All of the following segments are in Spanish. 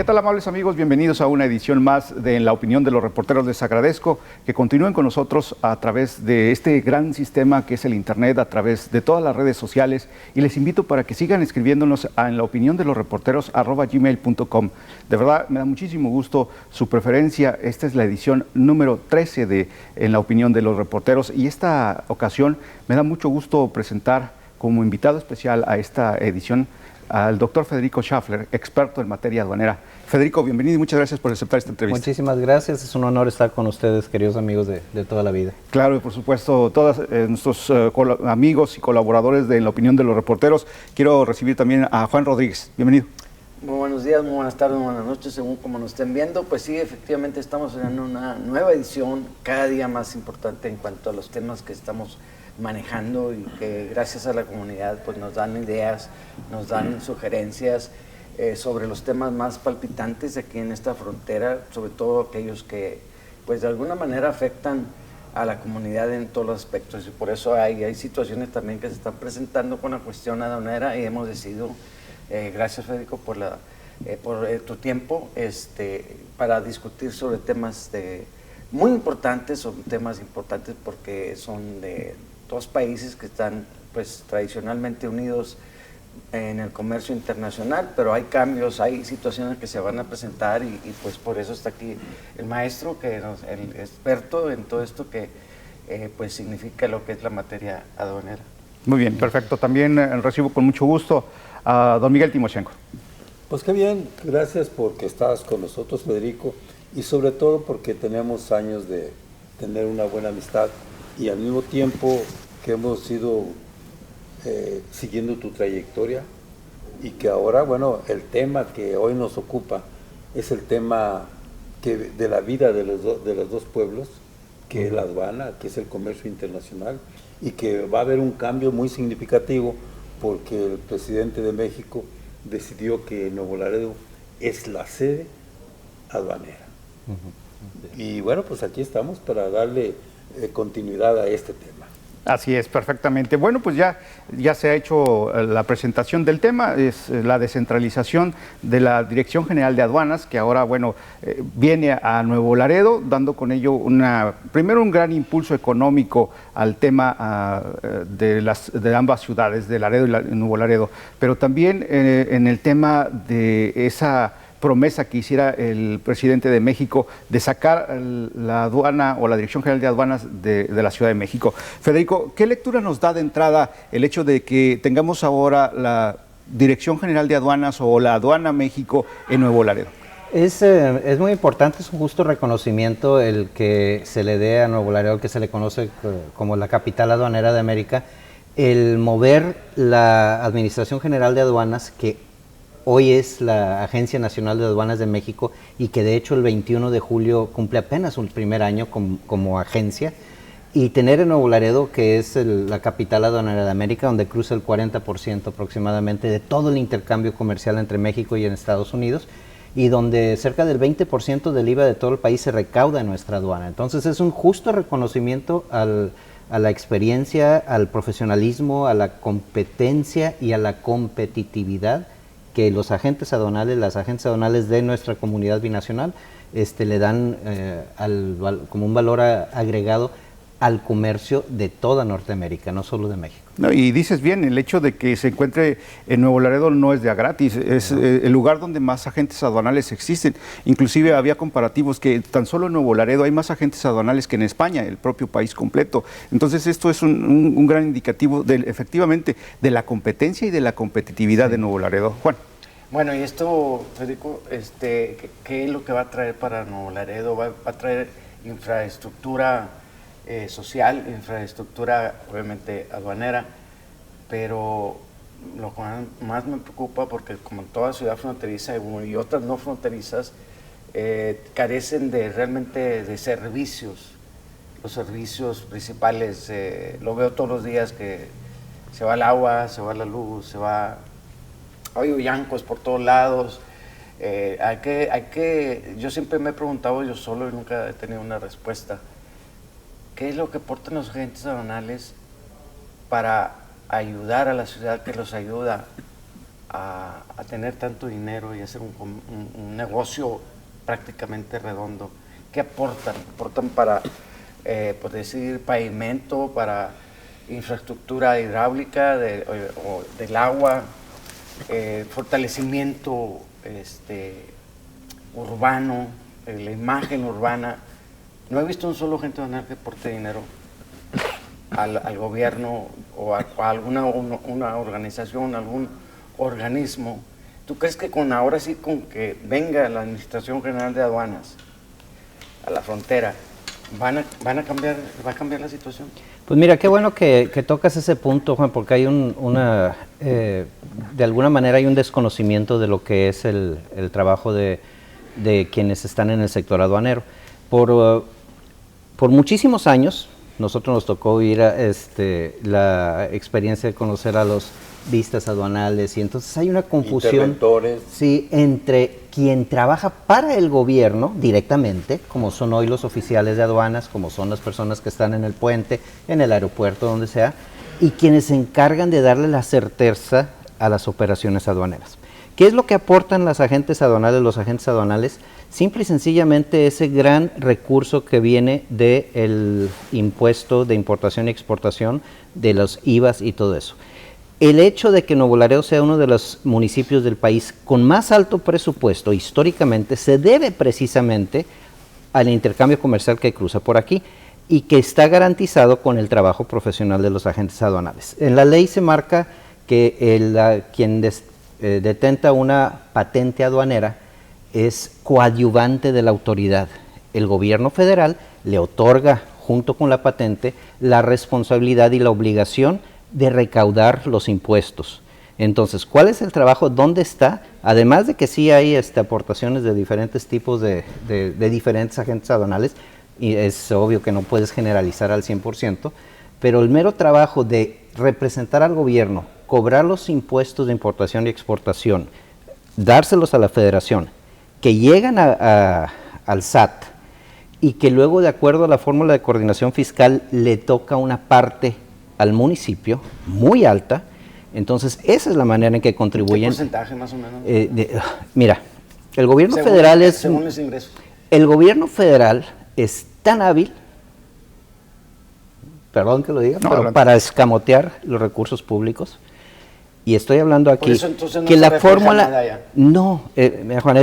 tal, amables amigos? Bienvenidos a una edición más de En la Opinión de los Reporteros. Les agradezco que continúen con nosotros a través de este gran sistema que es el Internet, a través de todas las redes sociales, y les invito para que sigan escribiéndonos a En la Opinión de los Reporteros @gmail.com. De verdad, me da muchísimo gusto su preferencia. Esta es la edición número 13 de En la Opinión de los Reporteros, y esta ocasión me da mucho gusto presentar como invitado especial a esta edición al doctor Federico Schaffler, experto en materia aduanera. Federico, bienvenido y muchas gracias por aceptar esta entrevista. Muchísimas gracias, es un honor estar con ustedes, queridos amigos de toda la vida. Claro, y por supuesto, todos nuestros amigos y colaboradores de En la Opinión de los Reporteros. Quiero recibir también a Juan Rodríguez. Bienvenido. Muy buenos días, muy buenas tardes, muy buenas noches, según como nos estén viendo. Pues sí, efectivamente estamos en una nueva edición, cada día más importante en cuanto a los temas que estamos manejando y que gracias a la comunidad pues nos dan ideas, nos dan sugerencias sobre los temas más palpitantes aquí en esta frontera, sobre todo aquellos que pues de alguna manera afectan a la comunidad en todos los aspectos, y por eso hay situaciones también que se están presentando con la cuestión aduanera, y hemos decidido, gracias Federico por tu tiempo, para discutir sobre temas muy importantes, son temas importantes porque son de dos países que están pues tradicionalmente unidos en el comercio internacional, pero hay cambios, hay situaciones que se van a presentar y pues por eso está aquí el maestro, el experto en todo esto que pues significa lo que es la materia aduanera. Muy bien, perfecto. También recibo con mucho gusto a don Miguel Timoshenko. Pues qué bien, gracias porque estás con nosotros, Federico, y sobre todo porque tenemos años de tener una buena amistad y al mismo tiempo que hemos ido siguiendo tu trayectoria y que ahora, bueno, el tema que hoy nos ocupa es el tema de la vida de los dos pueblos, que es la aduana, que es el comercio internacional, y que va a haber un cambio muy significativo porque el presidente de México decidió que Nuevo Laredo es la sede aduanera. Y bueno, pues aquí estamos para darle continuidad a este tema. Así es, perfectamente. Bueno, pues ya se ha hecho la presentación del tema, es la descentralización de la Dirección General de Aduanas, que ahora, bueno, viene a Nuevo Laredo, dando con ello primero un gran impulso económico al tema de ambas ciudades, de Laredo y Nuevo Laredo, pero también en el tema de esa promesa que hiciera el presidente de México de sacar la aduana o la Dirección General de Aduanas de la Ciudad de México. Federico, ¿qué lectura nos da de entrada el hecho de que tengamos ahora la Dirección General de Aduanas o la Aduana México en Nuevo Laredo? Es muy importante, es un justo reconocimiento el que se le dé a Nuevo Laredo, que se le conoce como la capital aduanera de América, el mover la Administración General de Aduanas, que hoy es la Agencia Nacional de Aduanas de México y que de hecho el 21 de julio cumple apenas su primer año como agencia, y tener en Nuevo Laredo, que es la capital aduanera de América, donde cruza el 40% aproximadamente de todo el intercambio comercial entre México y en Estados Unidos, y donde cerca del 20% del IVA de todo el país se recauda en nuestra aduana. Entonces es un justo reconocimiento a la experiencia, al profesionalismo, a la competencia y a la competitividad que los agentes aduanales, las agentes aduanales de nuestra comunidad binacional le dan como un valor agregado al comercio de toda Norteamérica, no solo de México. No, y dices bien, el hecho de que se encuentre en Nuevo Laredo no es de a gratis, es el lugar donde más agentes aduanales existen. Inclusive había comparativos que tan solo en Nuevo Laredo hay más agentes aduanales que en España, el propio país completo. Entonces esto es un gran indicativo efectivamente de la competencia y de la competitividad de Nuevo Laredo. Juan. Bueno, y esto, Federico, ¿qué es lo que va a traer para Nuevo Laredo? Va a traer infraestructura social, infraestructura obviamente aduanera, pero lo que más me preocupa, porque como en toda ciudad fronteriza y otras no fronterizas, carecen realmente de servicios, los servicios principales. Lo veo todos los días que se va el agua, se va la luz, hay yancos por todos lados. Yo siempre me he preguntado yo solo y nunca he tenido una respuesta. ¿Qué es lo que aportan los agentes aduanales para ayudar a la ciudad que los ayuda a tener tanto dinero y hacer un negocio prácticamente redondo? ¿Qué aportan? ¿Aportan para, por decir, pavimento, para infraestructura hidráulica del agua, fortalecimiento urbano, la imagen urbana? No he visto un solo agente aduanal que aporte dinero al gobierno o a alguna una organización, algún organismo. ¿Tú crees que ahora sí, con que venga la Administración General de Aduanas a la frontera, va a cambiar la situación? Pues mira, qué bueno que tocas ese punto, Juan, porque hay de alguna manera hay un desconocimiento de lo que es el trabajo de quienes están en el sector aduanero. Por muchísimos años, nosotros nos tocó vivir la experiencia de conocer a los vistas aduanales, y entonces hay una confusión, sí, entre quien trabaja para el gobierno directamente, como son hoy los oficiales de aduanas, como son las personas que están en el puente, en el aeropuerto, donde sea, y quienes se encargan de darle la certeza a las operaciones aduaneras. ¿Qué es lo que aportan los agentes aduanales? Simple y sencillamente ese gran recurso que viene del impuesto de importación y exportación, de los IVAs y todo eso. El hecho de que Nuevo Laredo sea uno de los municipios del país con más alto presupuesto históricamente se debe precisamente al intercambio comercial que cruza por aquí y que está garantizado con el trabajo profesional de los agentes aduanales. En la ley se marca que quien detenta una patente aduanera es coadyuvante de la autoridad. El gobierno federal le otorga, junto con la patente, la responsabilidad y la obligación de recaudar los impuestos. Entonces, ¿cuál es el trabajo? ¿Dónde está? Además de que sí hay aportaciones de diferentes tipos de diferentes agentes aduanales, y es obvio que no puedes generalizar al 100%, pero el mero trabajo de representar al gobierno, cobrar los impuestos de importación y exportación, dárselos a la federación, que llegan al SAT y que luego, de acuerdo a la fórmula de coordinación fiscal, le toca una parte al municipio muy alta. Entonces esa es la manera en que contribuyen. ¿Qué porcentaje más o menos? Mira, el gobierno federal según los ingresos. El gobierno federal es tan hábil, perdón que lo diga, pero para escamotear los recursos públicos. Y estoy hablando aquí por eso, entonces, no que se la refleja fórmula nada ya. no, mira, Juan,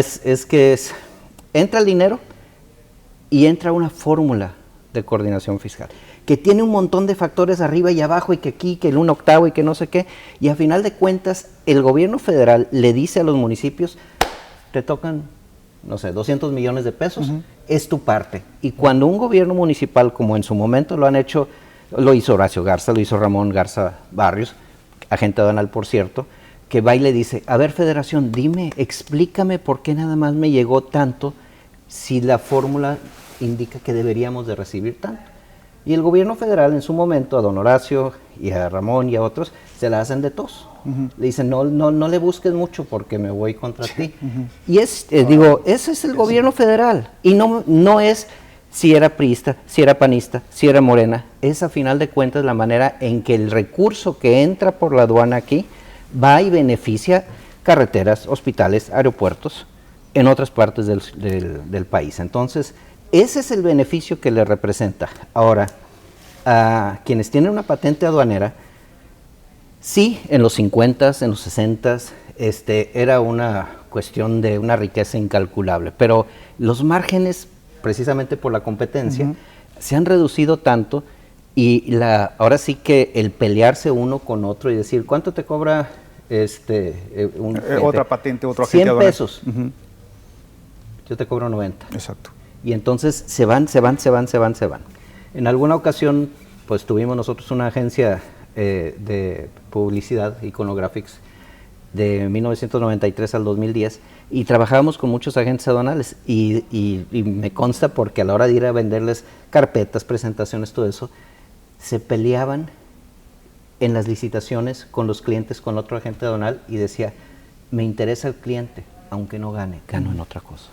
entra el dinero y entra una fórmula de coordinación fiscal que tiene un montón de factores arriba y abajo, y que aquí, que el 1/8 y que no sé qué, y a final de cuentas el gobierno federal le dice a los municipios: te tocan, no sé, 200 millones de pesos, es tu parte. Y cuando un gobierno municipal, como en su momento lo han hecho, lo hizo Horacio Garza, lo hizo Ramón Garza Barrios, agente aduanal por cierto, que va y le dice: a ver, federación, dime, explícame por qué nada más me llegó tanto si la fórmula indica que deberíamos de recibir tanto. Y el gobierno federal en su momento, a don Horacio y a Ramón y a otros, se la hacen de tos. Le dicen: no le busques mucho porque me voy contra ti. Y ese es el gobierno federal. Y no es si era priista, si era panista, si era morena. Es, a final de cuentas, la manera en que el recurso que entra por la aduana aquí va y beneficia carreteras, hospitales, aeropuertos en otras partes del país. Entonces, ese es el beneficio que le representa. Ahora, a quienes tienen una patente aduanera, sí, en los 50s, en los 60s, era una cuestión de una riqueza incalculable, pero los márgenes, precisamente por la competencia, se han reducido tanto, y ahora sí que el pelearse uno con otro y decir: ¿cuánto te cobra otra patente, otro agente 100 aduanal? pesos. Yo te cobro 90. Exacto. Y entonces se van. En alguna ocasión, pues tuvimos nosotros una agencia de publicidad, Iconographics, de 1993 al 2010, y trabajábamos con muchos agentes aduanales, y me consta, porque a la hora de ir a venderles carpetas, presentaciones, todo eso, se peleaban en las licitaciones con los clientes, con otro agente aduanal, y decía: me interesa el cliente, aunque no gane, gano en otra cosa.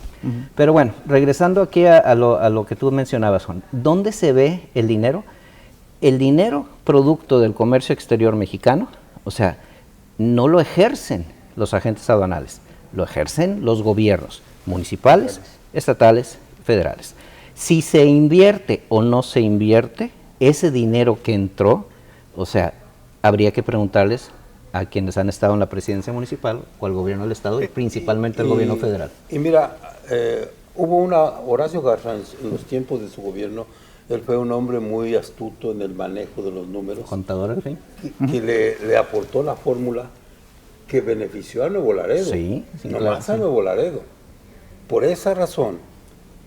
Pero bueno, regresando aquí a lo que tú mencionabas, Juan, ¿dónde se ve el dinero? El dinero producto del comercio exterior mexicano, o sea, no lo ejercen los agentes aduanales? Lo ejercen los gobiernos municipales, estatales, federales. Si se invierte o no se invierte, ese dinero que entró, o sea, habría que preguntarles a quienes han estado en la presidencia municipal o al gobierno del estado y principalmente al gobierno federal. Y mira, hubo Horacio Garza en los tiempos de su gobierno, él fue un hombre muy astuto en el manejo de los números. Contador, al fin. Que le aportó la fórmula que benefició a Nuevo Laredo. Sí, nomás claro, a Nuevo Laredo. Por esa razón,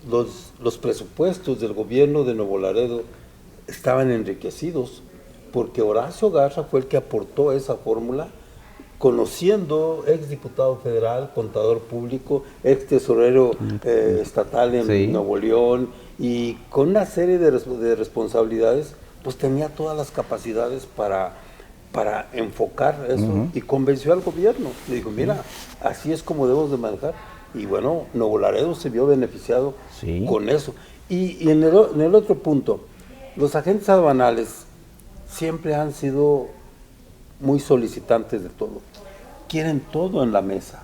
los presupuestos del gobierno de Nuevo Laredo estaban enriquecidos, porque Horacio Garza fue el que aportó esa fórmula, conociendo, ex diputado federal, contador público, ex tesorero estatal en Nuevo León, y con una serie de responsabilidades, pues tenía todas las capacidades para enfocar eso, y convenció al gobierno. Le dijo, mira, así es como debemos de manejar. Y bueno, Nuevo Laredo se vio beneficiado con eso. Y en el otro punto, los agentes aduanales siempre han sido muy solicitantes de todo. Quieren todo en la mesa.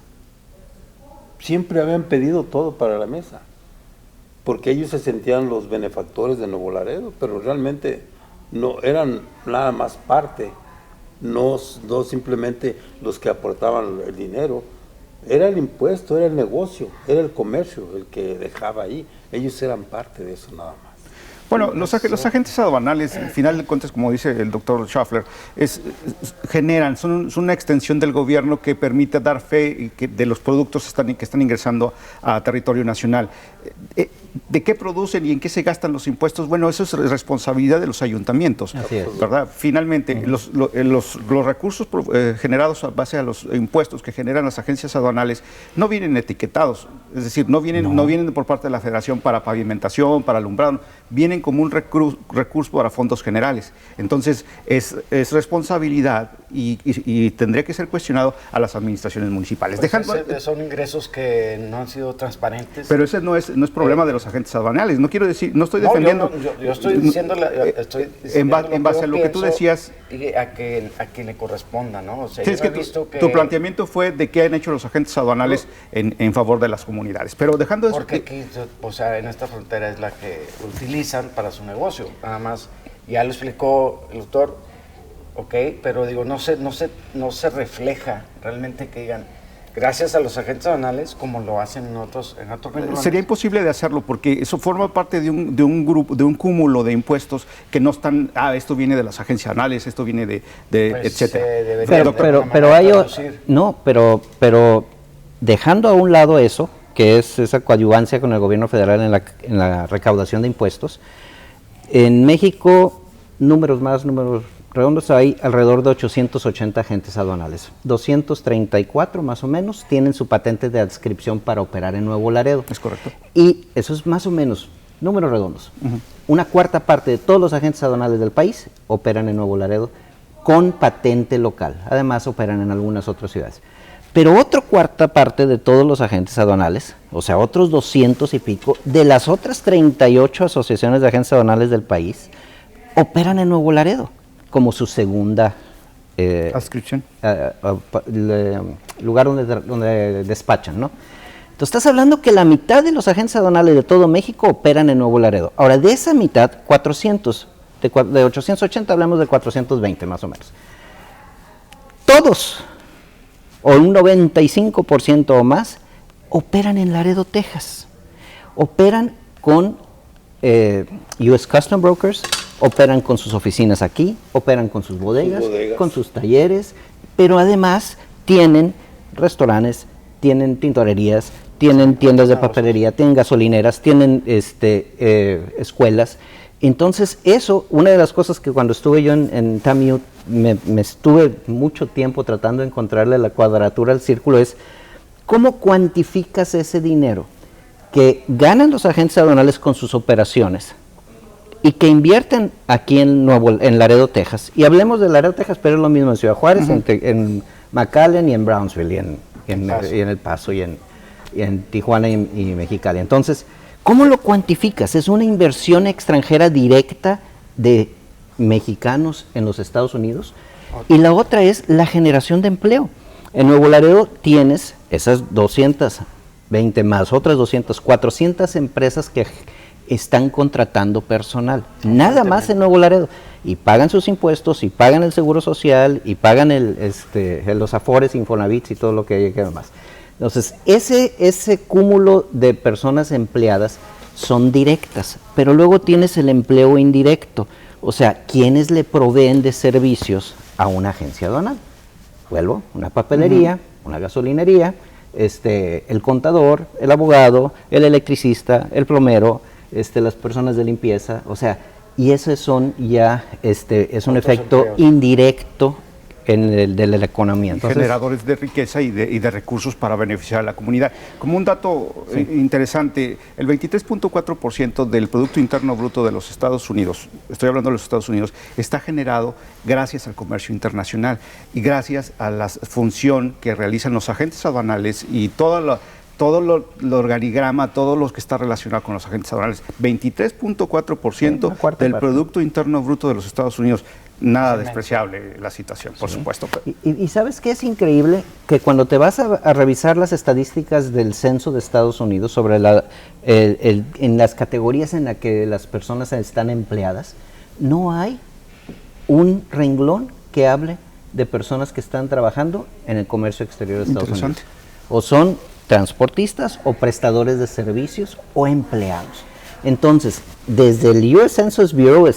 Siempre habían pedido todo para la mesa, porque ellos se sentían los benefactores de Nuevo Laredo, pero realmente no eran nada más parte, no simplemente los que aportaban el dinero. Era el impuesto, era el negocio, era el comercio el que dejaba ahí. Ellos eran parte de eso nada más. Bueno, los agentes aduanales, al final de cuentas, como dice el doctor Schaffler, son una extensión del gobierno que permite dar fe de los productos que están ingresando a territorio nacional. ¿De qué producen y en qué se gastan los impuestos? Bueno, eso es responsabilidad de los ayuntamientos, ¿verdad? Finalmente, los recursos generados a base a los impuestos que generan las agencias aduanales no vienen etiquetados, es decir, no vienen por parte de la Federación para pavimentación, para alumbrado, vienen como un recurso para fondos generales. Entonces, es responsabilidad y tendría que ser cuestionado a las administraciones municipales. Pues son ingresos que no han sido transparentes. Pero ese no es problema de los agentes aduanales. No quiero decir, no estoy defendiendo. Yo estoy diciendo en base a lo que tú decías. A quien le corresponda, ¿no? O sea, sí, es que tu planteamiento fue de qué han hecho los agentes aduanales en favor de las comunidades. Pero dejando eso. Porque aquí, o sea, en esta frontera es la que utilizan para su negocio. Nada más, ya lo explicó el doctor, ok, pero digo, no se refleja realmente que digan, gracias a los agentes aduanales, como lo hacen en otros renglones. Sería imposible de hacerlo porque eso forma parte de un grupo, de un cúmulo de impuestos que no están, esto viene de las agencias aduanales, esto viene de pues etcétera. Pero dejando a un lado eso, que es esa coadyuvancia con el gobierno federal en la recaudación de impuestos, en México, números redondos, hay alrededor de 880 agentes aduanales. 234 más o menos tienen su patente de adscripción para operar en Nuevo Laredo. Es correcto. Y eso es más o menos, números redondos. Una cuarta parte de todos los agentes aduanales del país operan en Nuevo Laredo con patente local. Además operan en algunas otras ciudades. Pero otra cuarta parte de todos los agentes aduanales, o sea, otros 200 y pico, de las otras 38 asociaciones de agentes aduanales del país, operan en Nuevo Laredo como su segunda adscripción, lugar donde despachan, ¿no? Entonces estás hablando que la mitad de los agentes aduanales de todo México operan en Nuevo Laredo. Ahora, de esa mitad, 400, de 880 hablamos de 420 más o menos. Todos, o un 95% o más, operan en Laredo, Texas. Operan con US Custom Brokers, operan con sus oficinas aquí, operan con sus bodegas, con sus talleres, pero además tienen restaurantes, tienen tintorerías, tienen tiendas de papelería, tienen gasolineras, tienen escuelas. Entonces eso, una de las cosas que cuando estuve yo en TAMIU me estuve mucho tiempo tratando de encontrarle la cuadratura al círculo, es ¿cómo cuantificas ese dinero que ganan los agentes aduanales con sus operaciones y que invierten aquí en Laredo, Texas? Y hablemos de Laredo, Texas, pero es lo mismo en Ciudad Juárez, en McAllen y en Brownsville, y en El Paso, y en Tijuana y Mexicali. Entonces, ¿cómo lo cuantificas? Es una inversión extranjera directa de mexicanos en los Estados Unidos. Y la otra es la generación de empleo. En Nuevo Laredo tienes esas 220 más, otras 200, 400 empresas que están contratando personal, nada más en Nuevo Laredo, y pagan sus impuestos, y pagan el seguro social, y pagan los afores, Infonavits y todo lo que hay que más. Entonces, ese cúmulo de personas empleadas son directas, pero luego tienes el empleo indirecto, o sea, quienes le proveen de servicios a una agencia aduanal. Vuelvo, una papelería, una gasolinería, el contador, el abogado, el electricista, el plomero, las personas de limpieza, o sea, y esos son ya, es un efecto empleos indirecto en el de la economía. Entonces, generadores de riqueza y de recursos para beneficiar a la comunidad. Como un dato interesante, el 23.4% del Producto Interno Bruto de los Estados Unidos, estoy hablando de los Estados Unidos, está generado gracias al comercio internacional y gracias a la función que realizan los agentes aduanales y todo el organigrama, todo lo que está relacionado con los agentes aduanales. 23.4% del Producto Interno Bruto de los Estados Unidos. Nada despreciable la situación, por supuesto. Y ¿sabes qué es increíble? Que cuando te vas a revisar las estadísticas del censo de Estados Unidos sobre en las categorías en las que las personas están empleadas, no hay un renglón que hable de personas que están trabajando en el comercio exterior de Estados Unidos. O son transportistas o prestadores de servicios o empleados. Entonces, desde el US Census Bureau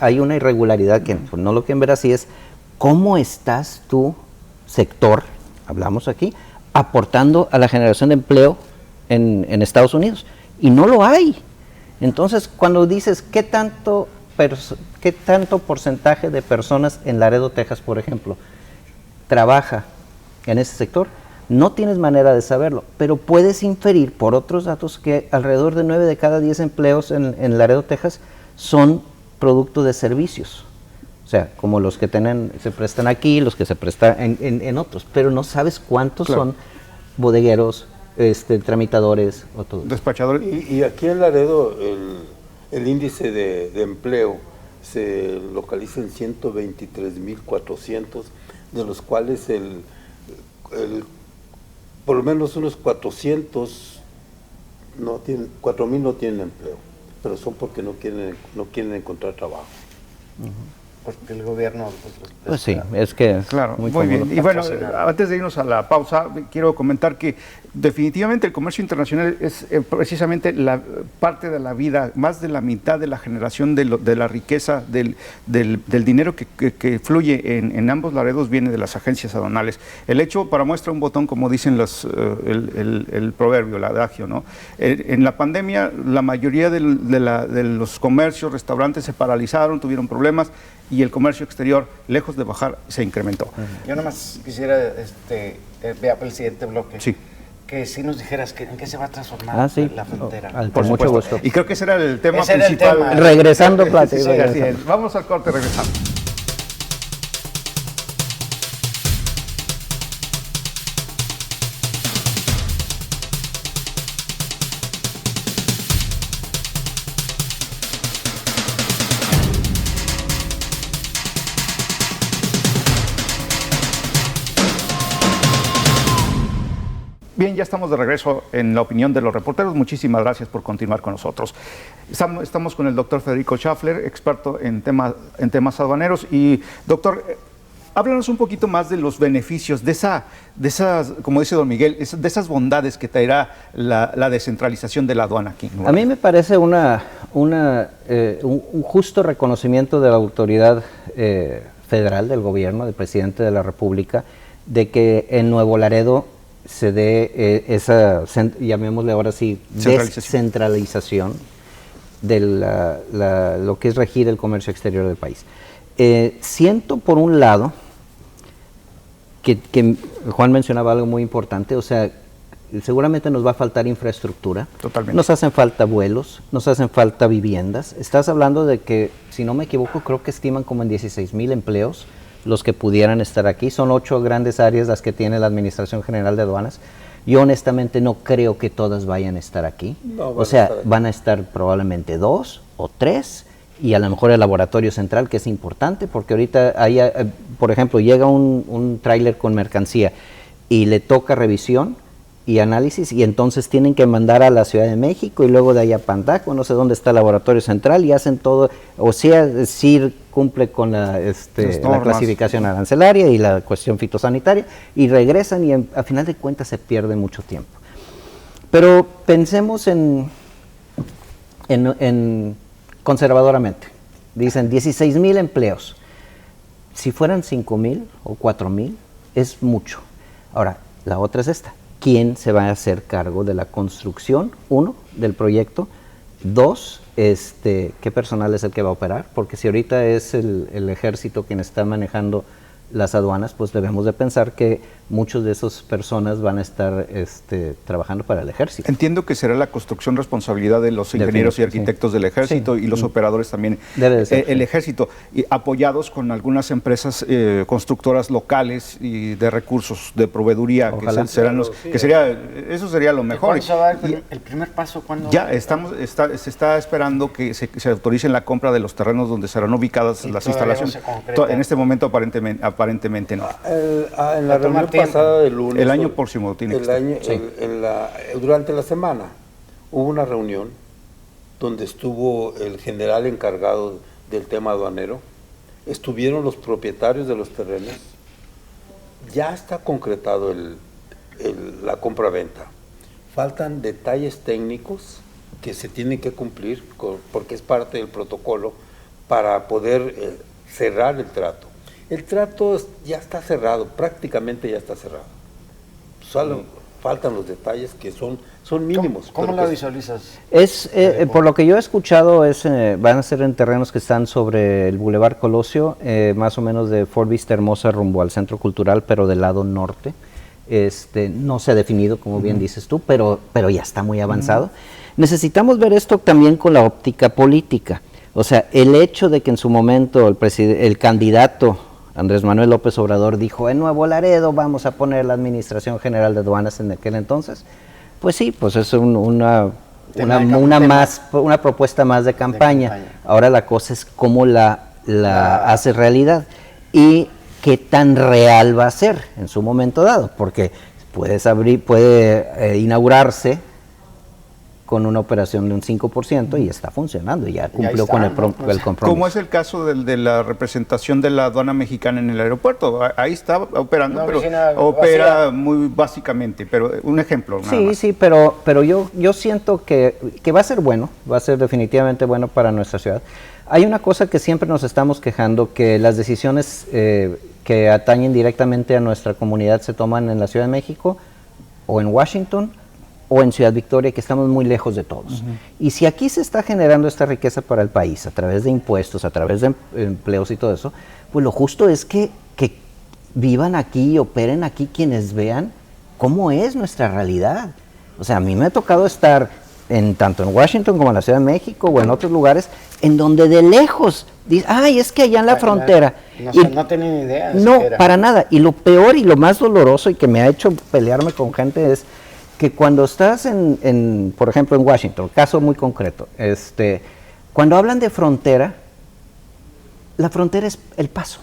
hay una irregularidad que pues, no lo quieren ver así, es cómo estás tu sector, hablamos aquí, aportando a la generación de empleo en Estados Unidos. Y no lo hay. Entonces, cuando dices qué tanto porcentaje de personas en Laredo, Texas, por ejemplo, trabaja en ese sector, no tienes manera de saberlo, pero puedes inferir por otros datos que alrededor de 9 de cada 10 empleos en Laredo, Texas, son producto de servicios. O sea, como los que se prestan aquí, los que se prestan en otros, pero no sabes cuántos son bodegueros, tramitadores o todo. Despachadores. Y aquí en Laredo el índice de empleo se localiza en 123.400, de los cuales por lo menos unos 400 4.000 no tienen empleo, pero son porque no quieren encontrar trabajo. Porque el gobierno pues sí, es que claro, muy bien. Y bueno, antes de irnos a la pausa, quiero comentar que definitivamente el comercio internacional es precisamente la parte de la vida, más de la mitad de la generación de la riqueza, del dinero que fluye en ambos Laredos viene de las agencias aduanales. El hecho, para muestra un botón, como dicen el proverbio, el adagio, ¿no? En la pandemia, la mayoría de los comercios, restaurantes se paralizaron, tuvieron problemas, y el comercio exterior, lejos de bajar, se incrementó. Yo nomás quisiera, vea para el siguiente bloque, sí, que si nos dijeras en qué se va a transformar la frontera. Por mucho gusto. Y creo que ese era el tema principal. Regresando, sí, así es. Vamos al corte, regresamos. Bien, ya estamos de regreso en la opinión de los reporteros. Muchísimas gracias por continuar con nosotros. Estamos con el doctor Federico Schaffler, experto en temas aduaneros. Y doctor, háblanos un poquito más de los beneficios, de esas, como dice don Miguel, de esas bondades que traerá la descentralización de la aduana aquí. A mí me parece un justo reconocimiento de la autoridad federal, del gobierno, del presidente de la República, de que en Nuevo Laredo se dé esa, llamémosle ahora sí, descentralización de lo que es regir el comercio exterior del país. Siento por un lado que Juan mencionaba algo muy importante, o sea, seguramente nos va a faltar infraestructura. Totalmente. Nos hacen falta vuelos, nos hacen falta viviendas. Estás hablando de que, si no me equivoco, creo que estiman como en 16,000 empleos los que pudieran estar aquí. Son 8 grandes áreas las que tiene la Administración General de Aduanas. Yo honestamente no creo que todas vayan a estar aquí. O sea, van a estar probablemente 2 o 3, y a lo mejor el laboratorio central, que es importante, porque ahorita hay por ejemplo, llega un tráiler con mercancía y le toca revisión y análisis, y entonces tienen que mandar a la Ciudad de México y luego de ahí a Pandaco, no sé dónde está el laboratorio central, y hacen todo, o sea, CIR cumple con la clasificación arancelaria y la cuestión fitosanitaria, y regresan y a final de cuentas se pierde mucho tiempo. Pero pensemos en conservadoramente. Dicen 16,000 empleos. Si fueran 5,000 o 4,000, es mucho. Ahora, la otra es esta. ¿Quién se va a hacer cargo de la construcción, uno, del proyecto? Dos, ¿qué personal es el que va a operar? Porque si ahorita es el ejército quien está manejando las aduanas, pues debemos de pensar que muchos de esas personas van a estar trabajando para el ejército. Entiendo que será la construcción responsabilidad de los ingenieros y arquitectos del ejército, y los operadores también. Debe de ser, el ejército, y apoyados con algunas empresas constructoras locales y de recursos de proveeduría, Ojalá. Eso sería lo mejor. ¿Cuándo se va a dar el primer paso? ¿Cuándo? Ya se está esperando que se autoricen la compra de los terrenos donde serán ubicadas las instalaciones. No se concreta. En este momento aparentemente no. En la reunión pasada del lunes, El año próximo tiene que estar. durante la semana hubo una reunión donde estuvo el general encargado del tema aduanero, estuvieron los propietarios de los terrenos, ya está concretado la compra-venta. Faltan detalles técnicos que se tienen que cumplir porque es parte del protocolo para poder cerrar el trato. El trato ya está cerrado, prácticamente ya está cerrado. Solo faltan los detalles que son mínimos. ¿Cómo la visualizas? Por lo que yo he escuchado, van a ser en terrenos que están sobre el Boulevard Colosio, más o menos de Fort Vista Hermosa rumbo al Centro Cultural, pero del lado norte. No se ha definido, como bien dices tú, pero ya está muy avanzado. Necesitamos ver esto también con la óptica política. O sea, el hecho de que en su momento el candidato Andrés Manuel López Obrador dijo, en Nuevo Laredo vamos a poner la Administración General de Aduanas en aquel entonces, pues sí, pues es una propuesta más de campaña. Ahora la cosa es cómo la hace realidad y qué tan real va a ser en su momento dado, porque puede inaugurarse con una operación de un 5% y está funcionando, y ya cumplió con el compromiso. Como es el caso de la representación de la aduana mexicana en el aeropuerto, ahí está operando, pero opera muy básicamente, pero un ejemplo. Sí, pero yo siento que va a ser bueno, va a ser definitivamente bueno para nuestra ciudad. Hay una cosa que siempre nos estamos quejando, que las decisiones que atañen directamente a nuestra comunidad se toman en la Ciudad de México o en Washington o en Ciudad Victoria, que estamos muy lejos de todos. Y si aquí se está generando esta riqueza para el país, a través de impuestos, a través de empleos y todo eso, pues lo justo es que vivan aquí y operen aquí quienes vean cómo es nuestra realidad. O sea, a mí me ha tocado estar tanto en Washington como en la Ciudad de México o en otros lugares, en donde de lejos dicen, ay, es que allá en la frontera. No tienen idea. No, para nada. Y lo peor y lo más doloroso y que me ha hecho pelearme con gente es que cuando estás por ejemplo, en Washington, caso muy concreto, cuando hablan de frontera, la frontera es El Paso,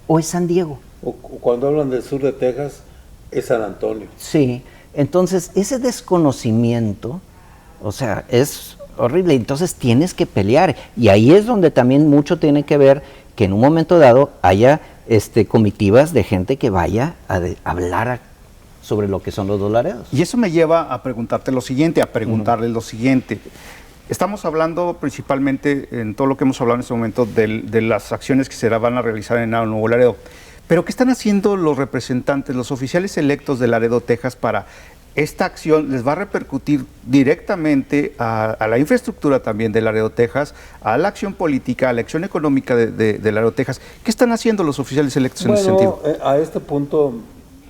o es San Diego. O cuando hablan del sur de Texas, es San Antonio. Sí, entonces ese desconocimiento, o sea, es horrible, entonces tienes que pelear, y ahí es donde también mucho tiene que ver que en un momento dado haya comitivas de gente que vaya a hablar sobre lo que son los dolaredos. Y eso me lleva a preguntarle lo siguiente. Estamos hablando principalmente, en todo lo que hemos hablado en este momento, de las acciones que se van a realizar en Nuevo Laredo. Pero ¿qué están haciendo los representantes, los oficiales electos de Laredo, Texas, para esta acción? ¿Les va a repercutir directamente a la infraestructura también de Laredo, Texas, a la acción política, a la acción económica de Laredo, Texas? ¿Qué están haciendo los oficiales electos en ese sentido? A este punto,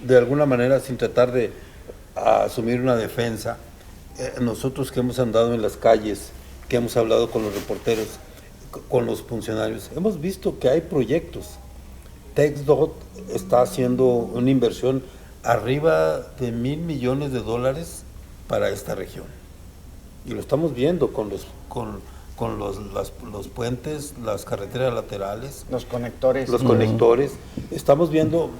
de alguna manera, sin tratar de asumir una defensa, nosotros que hemos andado en las calles, que hemos hablado con los reporteros, con los funcionarios, hemos visto que hay proyectos. TxDOT está haciendo una inversión arriba de $1,000 millones para esta región. Y lo estamos viendo con los puentes, las carreteras laterales, Los conectores. los conectores. Estamos viendo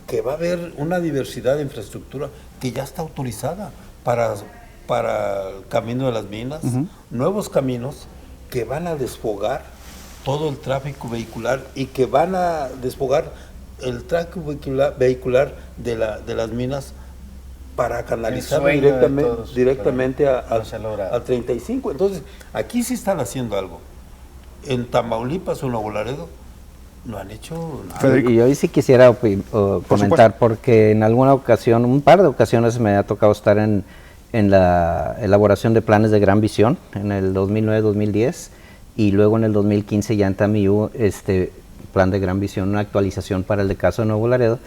que va a haber una diversidad de infraestructura que ya está autorizada para el camino de las minas, nuevos caminos que van a desfogar todo el tráfico vehicular y que van a desfogar el tráfico vehicular de las minas para canalizarlo directamente al 35. Entonces, aquí sí están haciendo algo. En Tamaulipas o Nuevo Laredo no han hecho nada. Y hoy sí quisiera comentar, porque en alguna ocasión, un par de ocasiones me ha tocado estar en la elaboración de planes de Gran Visión, en el 2009-2010, y luego en el 2015 ya en Tamiú, plan de Gran Visión, una actualización para el de caso de Nuevo Laredo,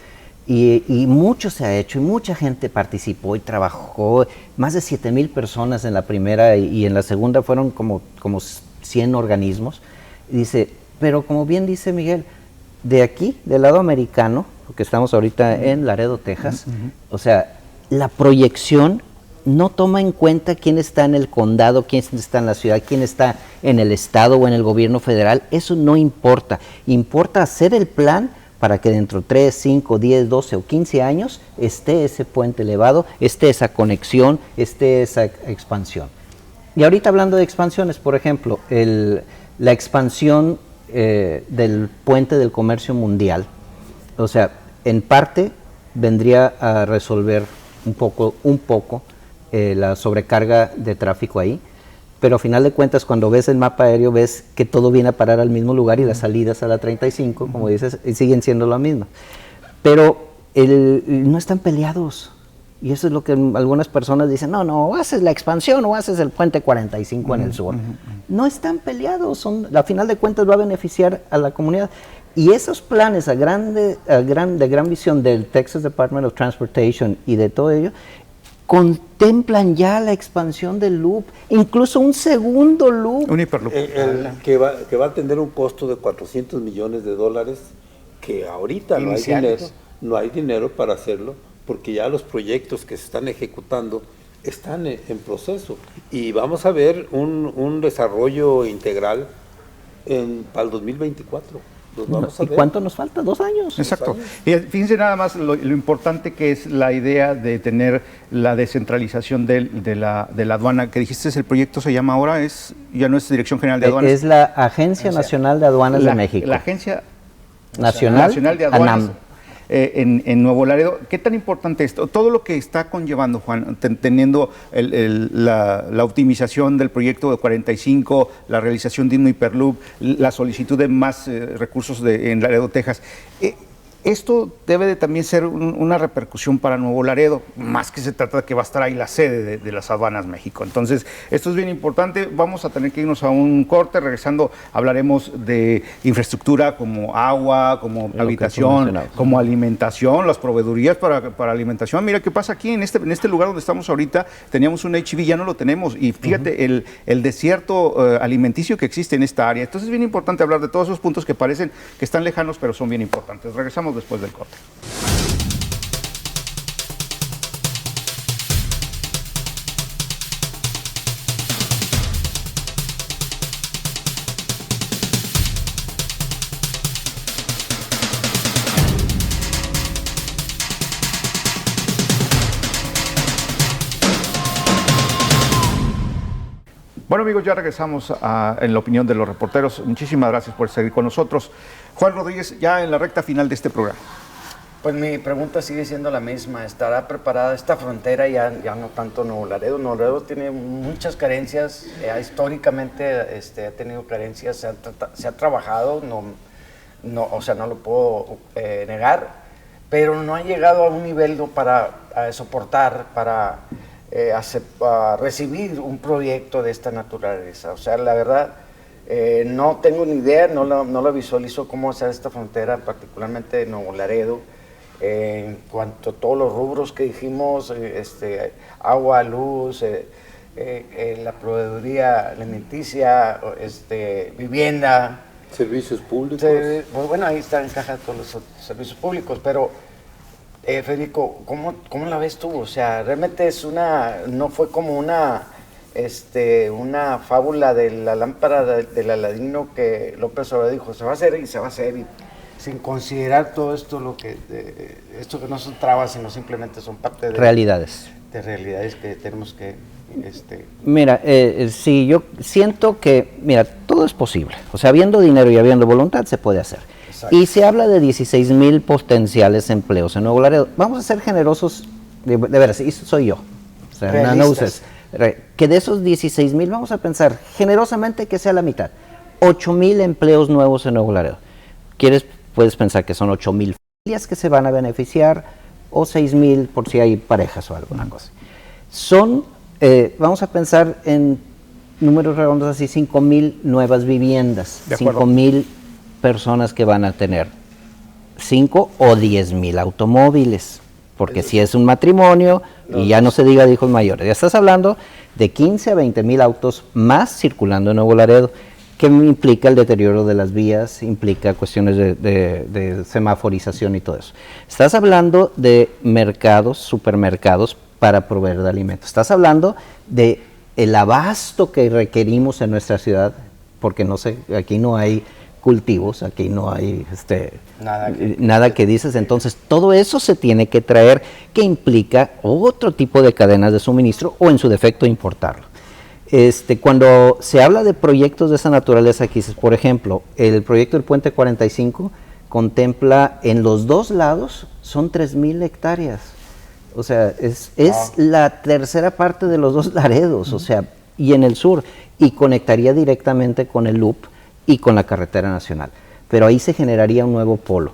y mucho se ha hecho, y mucha gente participó y trabajó, más de 7,000 personas en la primera, y en la segunda fueron como 100 organismos. Y dice, pero como bien dice Miguel, de aquí, del lado americano, porque estamos ahorita en Laredo, Texas, o sea, la proyección no toma en cuenta quién está en el condado, quién está en la ciudad, quién está en el estado o en el gobierno federal. Eso no importa. Importa hacer el plan para que dentro de 3, 5, 10, 12 o 15 años esté ese puente elevado, esté esa conexión, esté esa expansión. Y ahorita hablando de expansiones, por ejemplo, la expansión del puente del comercio mundial, o sea, en parte vendría a resolver un poco la sobrecarga de tráfico ahí, pero a final de cuentas cuando ves el mapa aéreo ves que todo viene a parar al mismo lugar y las salidas a la 35, como dices, siguen siendo lo mismo. Pero no están peleados, y eso es lo que algunas personas dicen, no, o haces la expansión o haces el puente 45 en el sur. No están peleados, a final de cuentas va a beneficiar a la comunidad. Y esos planes de gran visión del Texas Department of Transportation y de todo ello, contemplan ya la expansión del loop, incluso un segundo loop. Un hiperloop. Que va a tener un costo de $400 millones, que ahorita no hay dinero para hacerlo, porque ya los proyectos que se están ejecutando están en proceso. Y vamos a ver un desarrollo integral para el 2024. ¿Y cuánto nos falta? 2 años. Exacto. Y fíjense nada más lo importante que es la idea de tener la descentralización de la aduana, que dijiste, el proyecto se llama ahora, ya no es Dirección General de Aduanas. Es la Agencia Nacional de Aduanas de México. La Agencia Nacional de Aduanas. ANAM. En Nuevo Laredo. ¿Qué tan importante es todo lo que está conllevando, Juan, teniendo la optimización del proyecto de 45, la realización de un hiperloop, la solicitud de más recursos en Laredo, Texas? Esto debe de también ser una repercusión para Nuevo Laredo, más que se trata de que va a estar ahí la sede de las aduanas México. Entonces, esto es bien importante. Vamos a tener que irnos a un corte. Regresando, hablaremos de infraestructura como agua, como habitación, como alimentación, las proveedurías para alimentación. Mira qué pasa aquí en este lugar donde estamos ahorita. Teníamos un H-E-B, ya no lo tenemos. Y fíjate el desierto alimenticio que existe en esta área. Entonces, es bien importante hablar de todos esos puntos que parecen que están lejanos, pero son bien importantes. Regresamos después del corte. Bueno, amigos, ya regresamos en la opinión de los reporteros. Muchísimas gracias por seguir con nosotros. Juan Rodríguez, ya en la recta final de este programa. Pues mi pregunta sigue siendo la misma. ¿Estará preparada esta frontera? Ya no tanto Nuevo Laredo. Nuevo Laredo tiene muchas carencias. Históricamente ha tenido carencias. Se ha trabajado, o sea, no lo puedo negar, pero no ha llegado a un nivel para soportar, para recibir un proyecto de esta naturaleza. O sea, la verdad, no tengo ni idea, no lo visualizo cómo será esta frontera, particularmente en Nuevo Laredo, en cuanto a todos los rubros que dijimos, agua, luz, la proveeduría alimenticia, vivienda, servicios públicos. Pues bueno, ahí está en caja todos los servicios públicos, pero Federico, ¿cómo la ves tú? O sea, realmente no fue como una una fábula de la lámpara del Aladino que López Obrador dijo, se va a hacer y se va a hacer, y sin considerar todo esto, esto que no son trabas, sino simplemente son parte de realidades que tenemos que... Mira, sí, yo siento que, mira, todo es posible. O sea, habiendo dinero y habiendo voluntad, se puede hacer. Exacto. Y se habla de 16,000 potenciales empleos en Nuevo Laredo. Vamos a ser generosos, de veras, y soy yo. O sea, no uses. Que de esos 16,000, vamos a pensar generosamente que sea la mitad. 8,000 empleos nuevos en Nuevo Laredo. Puedes pensar que son 8,000 familias que se van a beneficiar, o 6,000 por si hay parejas o alguna cosa. Vamos a pensar en números redondos así, 5,000 nuevas viviendas, 5,000 personas que van a tener 5 o 10,000 automóviles, porque si es un matrimonio, y ya no se diga de hijos mayores, ya estás hablando de 15 a 20,000 autos más circulando en Nuevo Laredo, que implica el deterioro de las vías, implica cuestiones de semaforización y todo eso. Estás hablando de mercados, supermercados para proveer de alimentos. Estás hablando de el abasto que requerimos en nuestra ciudad, porque aquí no hay cultivos, aquí no hay nada que dices, entonces todo eso se tiene que traer, que implica otro tipo de cadenas de suministro o en su defecto importarlo. Cuando se habla de proyectos de esa naturaleza, aquí dices, por ejemplo, el proyecto del Puente 45 contempla en los dos lados, son 3,000 hectáreas. O sea, es la tercera parte de los dos Laredos, o sea, y en el sur, y conectaría directamente con el Loop y con la carretera nacional. Pero ahí se generaría un nuevo polo.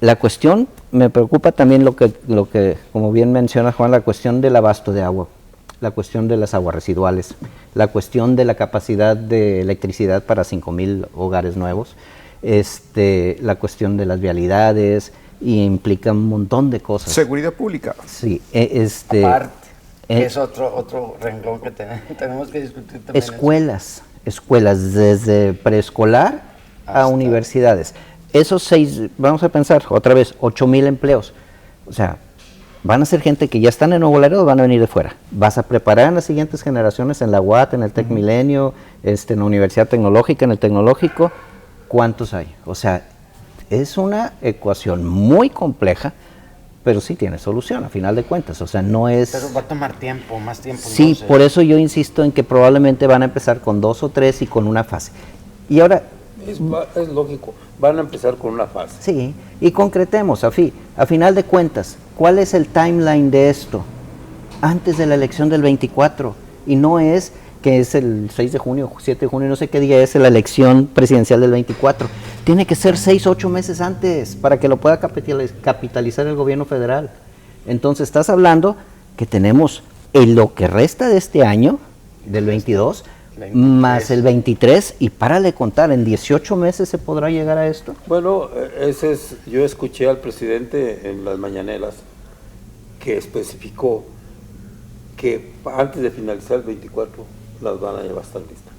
La cuestión, me preocupa también lo que como bien menciona Juan, la cuestión del abasto de agua, la cuestión de las aguas residuales, la cuestión de la capacidad de electricidad para 5,000 hogares nuevos, la cuestión de las vialidades, y implica un montón de cosas. Seguridad pública. Sí, aparte, es otro renglón que tenemos que discutir también. Escuelas desde preescolar a universidades. Esos 6, vamos a pensar otra vez, 8,000 empleos. O sea, van a ser gente que ya están en Nuevo Laredo o van a venir de fuera. Vas a preparar a las siguientes generaciones en la UAT, en el Tec Milenio, en la Universidad Tecnológica, en el Tecnológico. ¿Cuántos hay? O sea, es una ecuación muy compleja, pero sí tiene solución a final de cuentas, o sea, no es... Pero va a tomar tiempo, más tiempo. Sí, entonces, por eso yo insisto en que probablemente van a empezar con 2 o 3 y con una fase. Y ahora... Es lógico, van a empezar con una fase. Sí, y concretemos, a final de cuentas, ¿cuál es el timeline de esto? Antes de la elección del 24, y no es que es el 6 de junio, 7 de junio, no sé qué día es la elección presidencial del 24. Tiene que ser 6 o 8 meses antes para que lo pueda capitalizar el gobierno federal. Entonces estás hablando que tenemos en lo que resta de este año, del 22, más el 23, y párale contar, ¿en 18 meses se podrá llegar a esto? Bueno, yo escuché al presidente en las mañaneras que especificó que antes de finalizar el 24 las van a llevar a estar listas.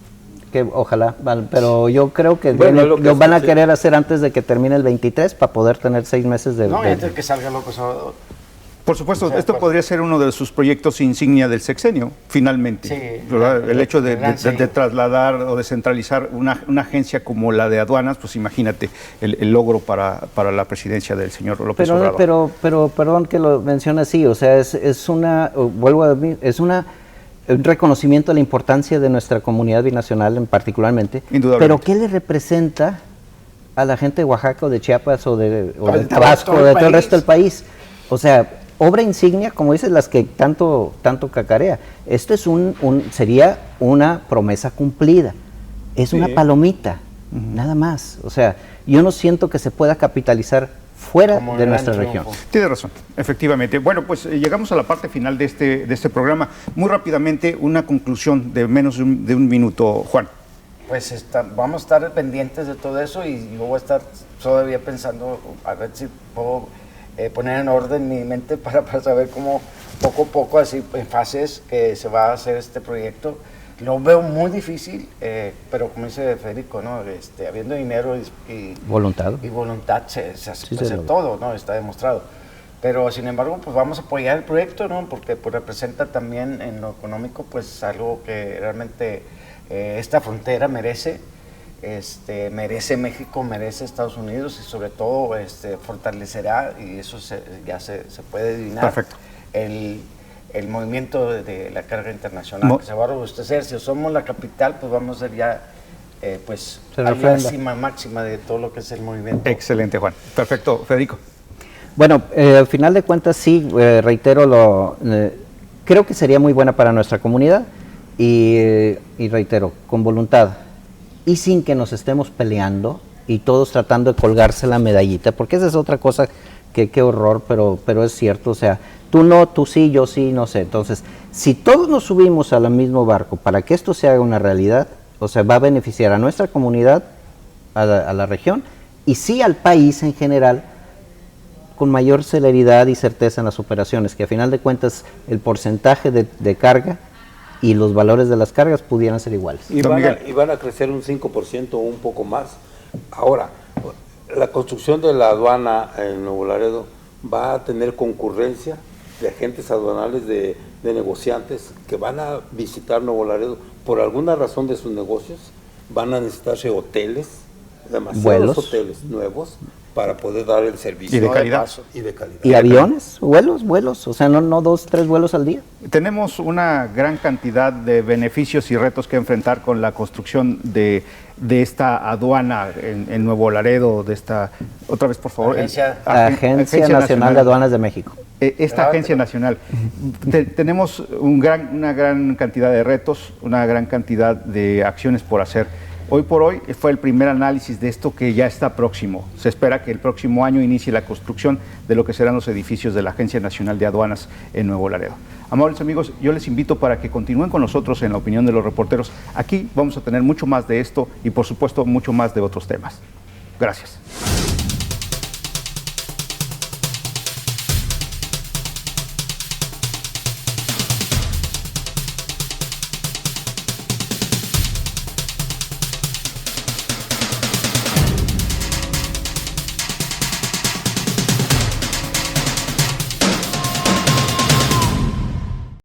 Que ojalá, pero yo creo que lo van a querer hacer antes de que termine el 23 para poder tener 6 meses de... No, antes de que salga López Obrador. Por supuesto, esto podría ser uno de sus proyectos insignia del sexenio, finalmente. Sí, el hecho de trasladar o descentralizar una agencia como la de aduanas, pues imagínate el logro para la presidencia del señor López Obrador. Pero perdón que lo mencione así, o sea, es un reconocimiento de la importancia de nuestra comunidad binacional particularmente. Indudablemente. Pero ¿qué le representa a la gente de Oaxaca o de Chiapas o de Tabasco o de todo el resto del país? O sea, obra insignia, como dices, las que tanto cacarea. Esto sería una promesa cumplida. Es una palomita, nada más. O sea, yo no siento que se pueda capitalizar fuera de nuestra región. Tiene razón, efectivamente. Bueno, pues llegamos a la parte final de este programa. Muy rápidamente, una conclusión de menos de un minuto, Juan. Pues vamos a estar pendientes de todo eso, y yo voy a estar todavía pensando a ver si puedo poner en orden mi mente para saber cómo poco a poco, así en fases, que se va a hacer este proyecto. Lo veo muy difícil, pero como dice Federico, ¿no? Habiendo dinero y voluntad se hace todo, ¿no? Está demostrado. Pero sin embargo, pues vamos a apoyar el proyecto, ¿no? Porque pues representa también en lo económico pues algo que realmente esta frontera merece. Merece México, merece Estados Unidos y sobre todo fortalecerá, y eso ya se puede adivinar. Perfecto. El movimiento de la carga internacional que se va a robustecer. Si somos la capital, pues vamos a ser ya la cima máxima de todo lo que es el movimiento. Excelente, Juan. Perfecto, Federico. Bueno, al final de cuentas sí, reitero, creo que sería muy buena para nuestra comunidad y reitero, con voluntad y sin que nos estemos peleando y todos tratando de colgarse la medallita, porque esa es otra cosa que qué horror, pero es cierto, o sea, tú no, tú sí, yo sí, no sé. Entonces, si todos nos subimos al mismo barco para que esto se haga una realidad, o sea, va a beneficiar a nuestra comunidad, a la región y sí al país en general, con mayor celeridad y certeza en las operaciones, que a final de cuentas el porcentaje de carga y los valores de las cargas pudieran ser iguales. Y van a crecer un 5% o un poco más. Ahora, la construcción de la aduana en Nuevo Laredo va a tener concurrencia de agentes aduanales, de negociantes que van a visitar Nuevo Laredo por alguna razón de sus negocios. Van a necesitarse hoteles, demasiados hoteles nuevos para poder dar el servicio. Y de calidad. ¿Y aviones? ¿Vuelos? O sea, no 2, 3 vuelos al día. Tenemos una gran cantidad de beneficios y retos que enfrentar con la construcción de esta aduana en Nuevo Laredo, de esta, otra vez por favor. Agencia Nacional de Aduanas de México. Esta agencia nacional. Tenemos una gran cantidad de retos, una gran cantidad de acciones por hacer. Hoy por hoy fue el primer análisis de esto que ya está próximo. Se espera que el próximo año inicie la construcción de lo que serán los edificios de la Agencia Nacional de Aduanas en Nuevo Laredo. Amables amigos, yo les invito para que continúen con nosotros en La Opinión de los Reporteros. Aquí vamos a tener mucho más de esto y por supuesto mucho más de otros temas. Gracias.